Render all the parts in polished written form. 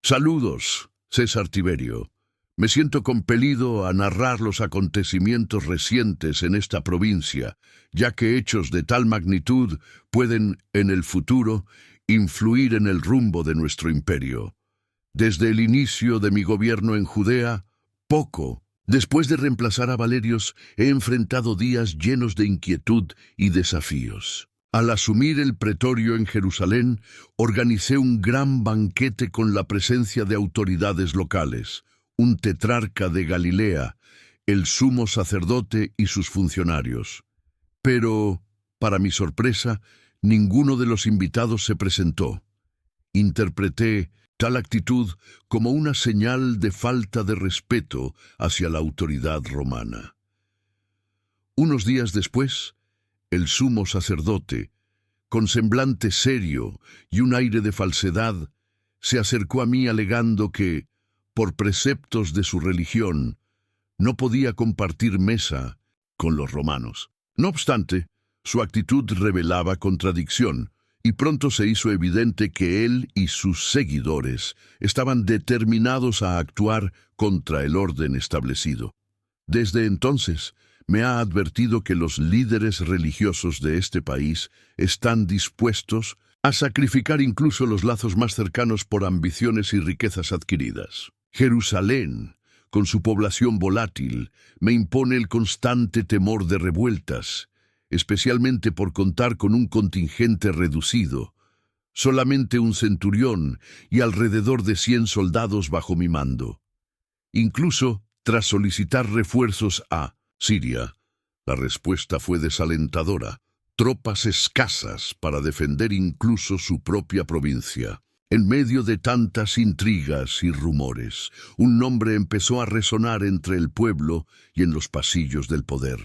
Saludos, César Tiberio. Me siento compelido a narrar los acontecimientos recientes en esta provincia, ya que hechos de tal magnitud pueden, en el futuro, influir en el rumbo de nuestro imperio. Desde el inicio de mi gobierno en Judea, poco después de reemplazar a Valerios, he enfrentado días llenos de inquietud y desafíos. Al asumir el pretorio en Jerusalén, organicé un gran banquete con la presencia de autoridades locales, un tetrarca de Galilea, el sumo sacerdote y sus funcionarios. Pero, para mi sorpresa, ninguno de los invitados se presentó. Interpreté tal actitud como una señal de falta de respeto hacia la autoridad romana. Unos días después, el sumo sacerdote, con semblante serio y un aire de falsedad, se acercó a mí alegando que, por preceptos de su religión, no podía compartir mesa con los romanos. No obstante, su actitud revelaba contradicción, y pronto se hizo evidente que él y sus seguidores estaban determinados a actuar contra el orden establecido. Desde entonces, me ha advertido que los líderes religiosos de este país están dispuestos a sacrificar incluso los lazos más cercanos por ambiciones y riquezas adquiridas. Jerusalén, con su población volátil, me impone el constante temor de revueltas, especialmente por contar con un contingente reducido, solamente un centurión y alrededor de 100 soldados bajo mi mando. Incluso, tras solicitar refuerzos a Siria, la respuesta fue desalentadora. Tropas escasas para defender incluso su propia provincia. En medio de tantas intrigas y rumores, un nombre empezó a resonar entre el pueblo y en los pasillos del poder.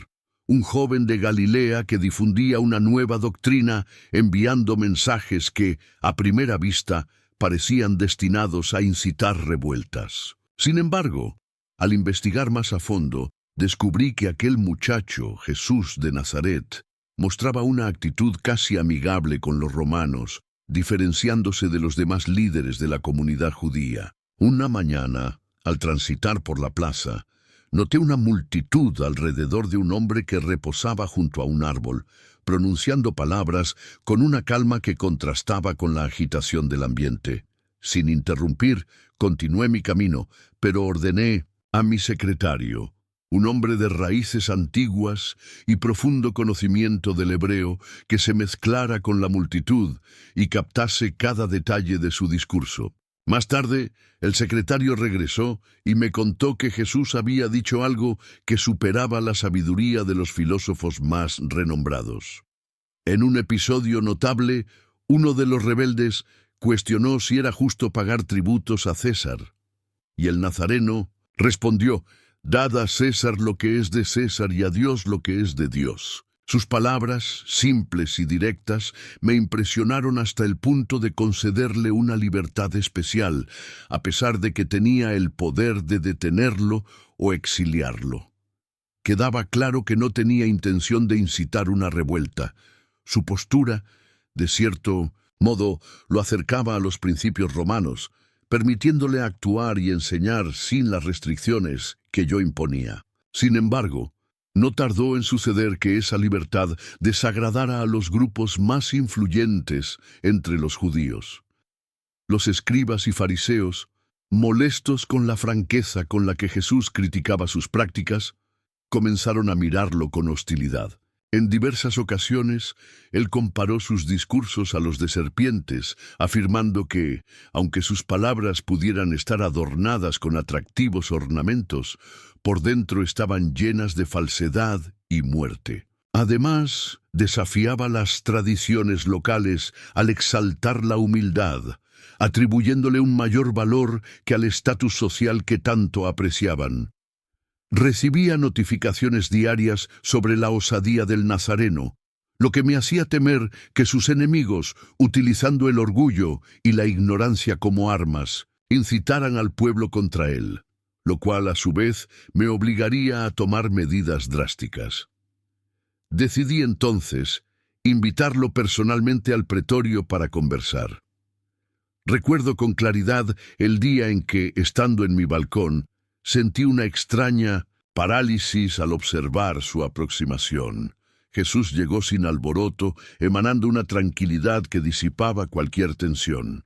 Un joven de Galilea que difundía una nueva doctrina enviando mensajes que, a primera vista, parecían destinados a incitar revueltas. Sin embargo, al investigar más a fondo, descubrí que aquel muchacho, Jesús de Nazaret, mostraba una actitud casi amigable con los romanos, diferenciándose de los demás líderes de la comunidad judía. Una mañana, al transitar por la plaza, noté una multitud alrededor de un hombre que reposaba junto a un árbol, pronunciando palabras con una calma que contrastaba con la agitación del ambiente. Sin interrumpir, continué mi camino, pero ordené a mi secretario, un hombre de raíces antiguas y profundo conocimiento del hebreo, que se mezclara con la multitud y captase cada detalle de su discurso. Más tarde, el secretario regresó y me contó que Jesús había dicho algo que superaba la sabiduría de los filósofos más renombrados. En un episodio notable, uno de los rebeldes cuestionó si era justo pagar tributos a César, y el nazareno respondió: «Dad a César lo que es de César y a Dios lo que es de Dios». Sus palabras, simples y directas, me impresionaron hasta el punto de concederle una libertad especial, a pesar de que tenía el poder de detenerlo o exiliarlo. Quedaba claro que no tenía intención de incitar una revuelta. Su postura, de cierto modo, lo acercaba a los principios romanos, permitiéndole actuar y enseñar sin las restricciones que yo imponía. Sin embargo, no tardó en suceder que esa libertad desagradara a los grupos más influyentes entre los judíos. Los escribas y fariseos, molestos con la franqueza con la que Jesús criticaba sus prácticas, comenzaron a mirarlo con hostilidad. En diversas ocasiones, él comparó sus discursos a los de serpientes, afirmando que, aunque sus palabras pudieran estar adornadas con atractivos ornamentos, por dentro estaban llenas de falsedad y muerte. Además, desafiaba las tradiciones locales al exaltar la humildad, atribuyéndole un mayor valor que al estatus social que tanto apreciaban. Recibía notificaciones diarias sobre la osadía del nazareno, lo que me hacía temer que sus enemigos, utilizando el orgullo y la ignorancia como armas, incitaran al pueblo contra él, lo cual a su vez me obligaría a tomar medidas drásticas. Decidí entonces invitarlo personalmente al pretorio para conversar. Recuerdo con claridad el día en que, estando en mi balcón, sentí una extraña parálisis al observar su aproximación. Jesús llegó sin alboroto, emanando una tranquilidad que disipaba cualquier tensión.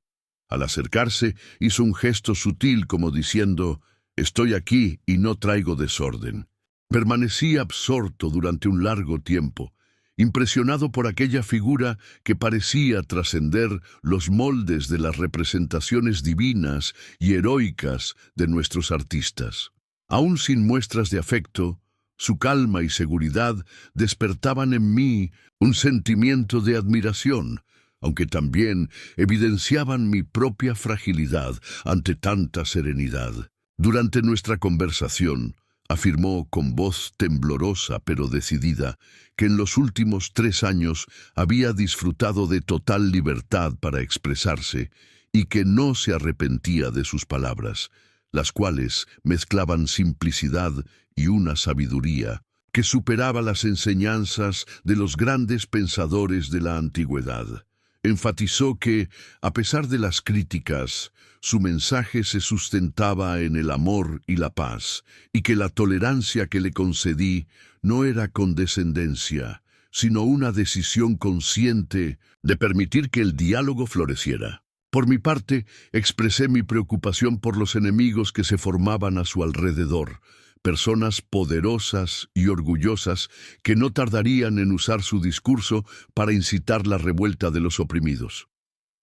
Al acercarse, hizo un gesto sutil como diciendo: «Estoy aquí y no traigo desorden». Permanecí absorto durante un largo tiempo, impresionado por aquella figura que parecía trascender los moldes de las representaciones divinas y heroicas de nuestros artistas. Aún sin muestras de afecto, su calma y seguridad despertaban en mí un sentimiento de admiración, aunque también evidenciaban mi propia fragilidad ante tanta serenidad. Durante nuestra conversación, afirmó con voz temblorosa pero decidida que en los últimos 3 años había disfrutado de total libertad para expresarse y que no se arrepentía de sus palabras, las cuales mezclaban simplicidad y una sabiduría que superaba las enseñanzas de los grandes pensadores de la antigüedad. Enfatizó que, a pesar de las críticas, su mensaje se sustentaba en el amor y la paz, y que la tolerancia que le concedí no era condescendencia, sino una decisión consciente de permitir que el diálogo floreciera. Por mi parte, expresé mi preocupación por los enemigos que se formaban a su alrededor, personas poderosas y orgullosas que no tardarían en usar su discurso para incitar la revuelta de los oprimidos.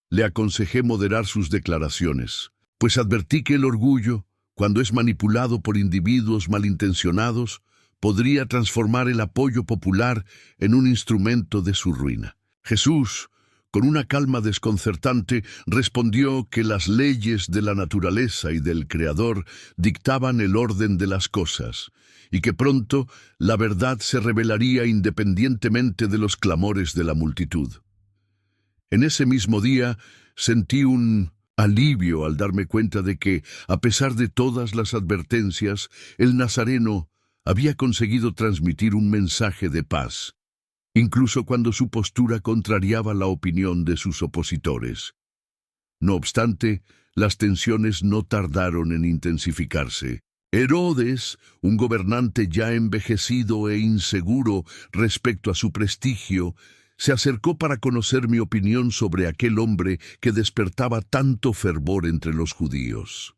Le aconsejé moderar sus declaraciones, pues advertí que el orgullo, cuando es manipulado por individuos malintencionados, podría transformar el apoyo popular en un instrumento de su ruina. Jesús, con una calma desconcertante, respondió que las leyes de la naturaleza y del Creador dictaban el orden de las cosas, y que pronto la verdad se revelaría independientemente de los clamores de la multitud. En ese mismo día sentí un alivio al darme cuenta de que, a pesar de todas las advertencias, el Nazareno había conseguido transmitir un mensaje de paz, incluso cuando su postura contrariaba la opinión de sus opositores. No obstante, las tensiones no tardaron en intensificarse. Herodes, un gobernante ya envejecido e inseguro respecto a su prestigio, se acercó para conocer mi opinión sobre aquel hombre que despertaba tanto fervor entre los judíos.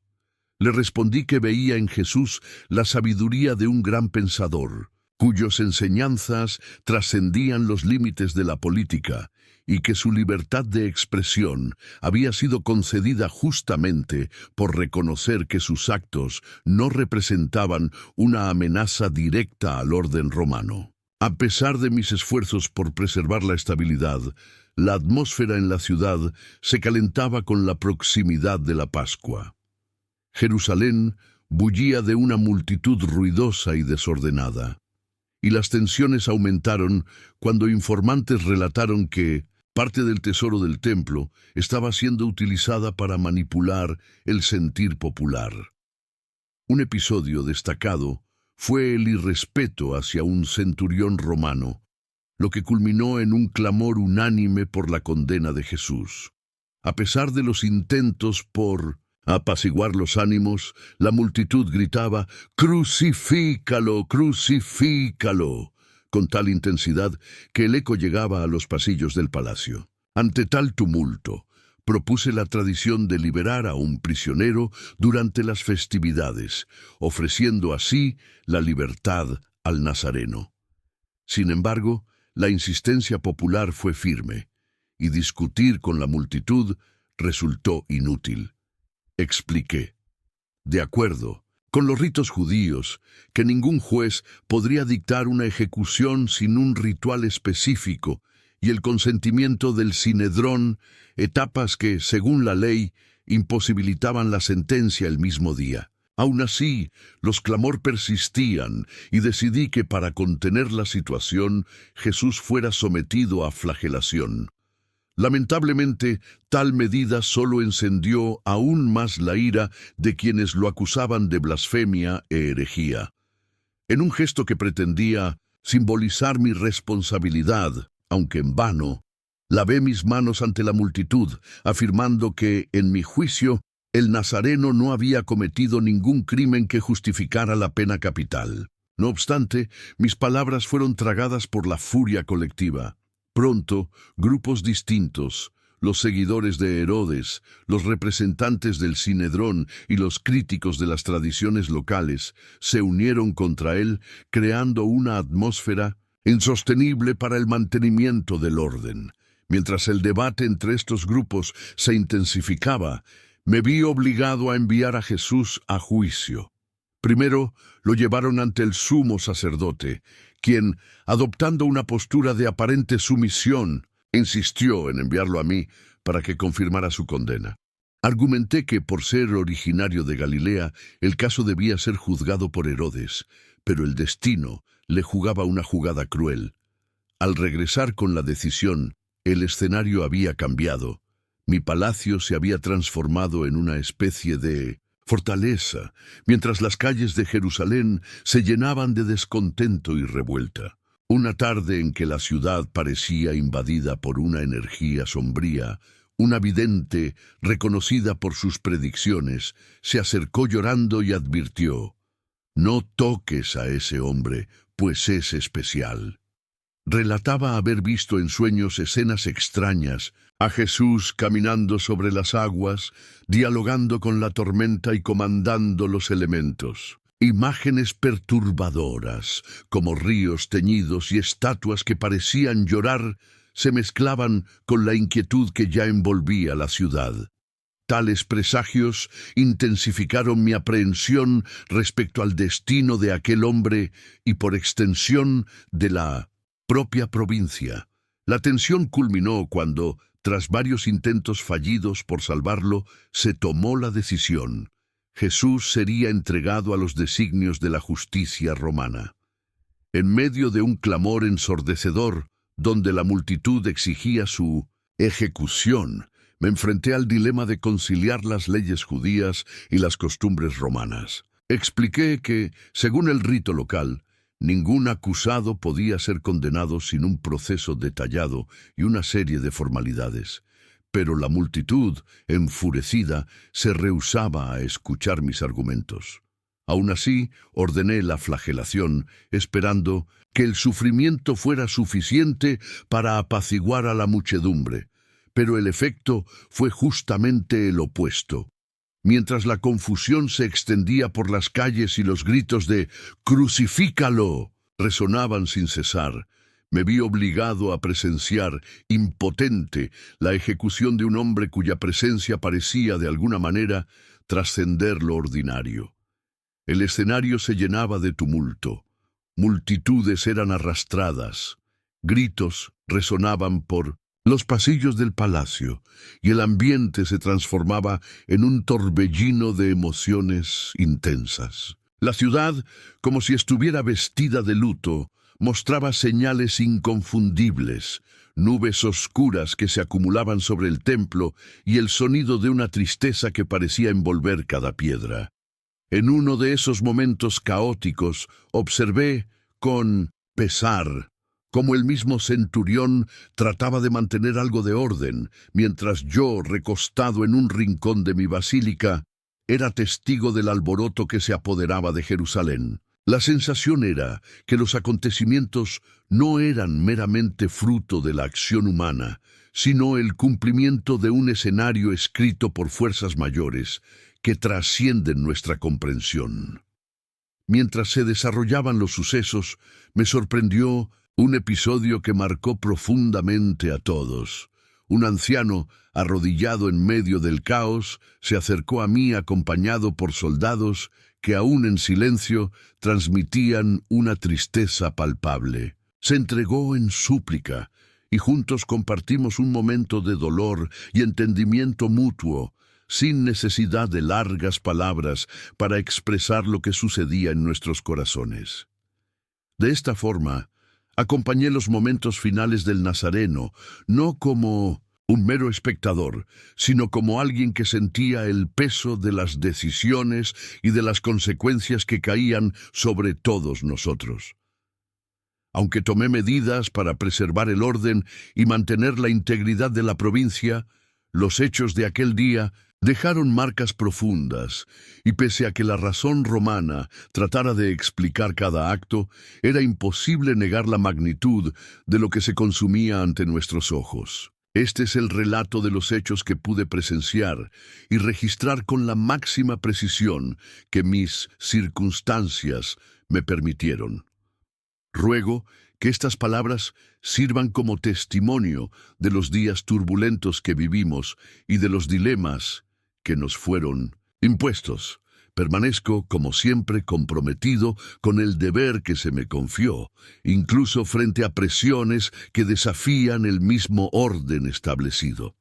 Le respondí que veía en Jesús la sabiduría de un gran pensador, cuyas enseñanzas trascendían los límites de la política, y que su libertad de expresión había sido concedida justamente por reconocer que sus actos no representaban una amenaza directa al orden romano. A pesar de mis esfuerzos por preservar la estabilidad, la atmósfera en la ciudad se calentaba con la proximidad de la Pascua. Jerusalén bullía de una multitud ruidosa y desordenada, y las tensiones aumentaron cuando informantes relataron que parte del tesoro del templo estaba siendo utilizada para manipular el sentir popular. Un episodio destacado fue el irrespeto hacia un centurión romano, lo que culminó en un clamor unánime por la condena de Jesús. A pesar de los intentos por apaciguar los ánimos, la multitud gritaba: «¡Crucifícalo, crucifícalo!», con tal intensidad que el eco llegaba a los pasillos del palacio. Ante tal tumulto, propuse la tradición de liberar a un prisionero durante las festividades, ofreciendo así la libertad al Nazareno. Sin embargo, la insistencia popular fue firme, y discutir con la multitud resultó inútil. Expliqué, de acuerdo con los ritos judíos, que ningún juez podría dictar una ejecución sin un ritual específico y el consentimiento del Sinedrón, etapas que, según la ley, imposibilitaban la sentencia el mismo día. Aún así, los clamor persistían y decidí que para contener la situación, Jesús fuera sometido a flagelación. Lamentablemente, tal medida solo encendió aún más la ira de quienes lo acusaban de blasfemia e herejía. En un gesto que pretendía simbolizar mi responsabilidad, aunque en vano, Lavé mis manos ante la multitud, afirmando que, en mi juicio, el nazareno no había cometido ningún crimen que justificara la pena capital. No obstante, mis palabras fueron tragadas por la furia colectiva. Pronto, grupos distintos, los seguidores de Herodes, los representantes del Sinedrón y los críticos de las tradiciones locales, se unieron contra él, creando una atmósfera insostenible para el mantenimiento del orden. Mientras el debate entre estos grupos se intensificaba, me vi obligado a enviar a Jesús a juicio. Primero lo llevaron ante el sumo sacerdote, quien, adoptando una postura de aparente sumisión, insistió en enviarlo a mí para que confirmara su condena. Argumenté que, por ser originario de Galilea, el caso debía ser juzgado por Herodes, pero el destino le jugaba una jugada cruel. Al regresar con la decisión, el escenario había cambiado. Mi palacio se había transformado en una especie de fortaleza, mientras las calles de Jerusalén se llenaban de descontento y revuelta. Una tarde en que la ciudad parecía invadida por una energía sombría, una vidente, reconocida por sus predicciones, se acercó llorando y advirtió: «No toques a ese hombre, pues es especial». Relataba haber visto en sueños escenas extrañas, a Jesús caminando sobre las aguas, dialogando con la tormenta y comandando los elementos. Imágenes perturbadoras, como ríos teñidos y estatuas que parecían llorar, se mezclaban con la inquietud que ya envolvía la ciudad. Tales presagios intensificaron mi aprehensión respecto al destino de aquel hombre y, por extensión, de la propia provincia. La tensión culminó cuando, tras varios intentos fallidos por salvarlo, se tomó la decisión. Jesús sería entregado a los designios de la justicia romana. En medio de un clamor ensordecedor, donde la multitud exigía su ejecución, me enfrenté al dilema de conciliar las leyes judías y las costumbres romanas. Expliqué que, según el rito local, ningún acusado podía ser condenado sin un proceso detallado y una serie de formalidades. Pero la multitud, enfurecida, se rehusaba a escuchar mis argumentos. Aún así, ordené la flagelación, esperando que el sufrimiento fuera suficiente para apaciguar a la muchedumbre. Pero el efecto fue justamente el opuesto. Mientras la confusión se extendía por las calles y los gritos de «¡Crucifícalo!» resonaban sin cesar, me vi obligado a presenciar, impotente, la ejecución de un hombre cuya presencia parecía, de alguna manera, trascender lo ordinario. El escenario se llenaba de tumulto. Multitudes eran arrastradas. Gritos resonaban por los pasillos del palacio, y el ambiente se transformaba en un torbellino de emociones intensas. La ciudad, como si estuviera vestida de luto, mostraba señales inconfundibles, nubes oscuras que se acumulaban sobre el templo y el sonido de una tristeza que parecía envolver cada piedra. En uno de esos momentos caóticos, observé, con pesar, cómo el mismo centurión trataba de mantener algo de orden, mientras yo, recostado en un rincón de mi basílica, era testigo del alboroto que se apoderaba de Jerusalén. La sensación era que los acontecimientos no eran meramente fruto de la acción humana, sino el cumplimiento de un escenario escrito por fuerzas mayores que trascienden nuestra comprensión. Mientras se desarrollaban los sucesos, me sorprendió un episodio que marcó profundamente a todos. Un anciano, arrodillado en medio del caos, se acercó a mí acompañado por soldados que, aún en silencio, transmitían una tristeza palpable. Se entregó en súplica, y juntos compartimos un momento de dolor y entendimiento mutuo, sin necesidad de largas palabras para expresar lo que sucedía en nuestros corazones. De esta forma, acompañé los momentos finales del Nazareno, no como un mero espectador, sino como alguien que sentía el peso de las decisiones y de las consecuencias que caían sobre todos nosotros. Aunque tomé medidas para preservar el orden y mantener la integridad de la provincia, los hechos de aquel día dejaron marcas profundas, y pese a que la razón romana tratara de explicar cada acto, era imposible negar la magnitud de lo que se consumía ante nuestros ojos. Este es el relato de los hechos que pude presenciar y registrar con la máxima precisión que mis circunstancias me permitieron. Ruego que estas palabras sirvan como testimonio de los días turbulentos que vivimos y de los dilemas que nos fueron impuestos. Permanezco, como siempre, comprometido con el deber que se me confió, incluso frente a presiones que desafían el mismo orden establecido.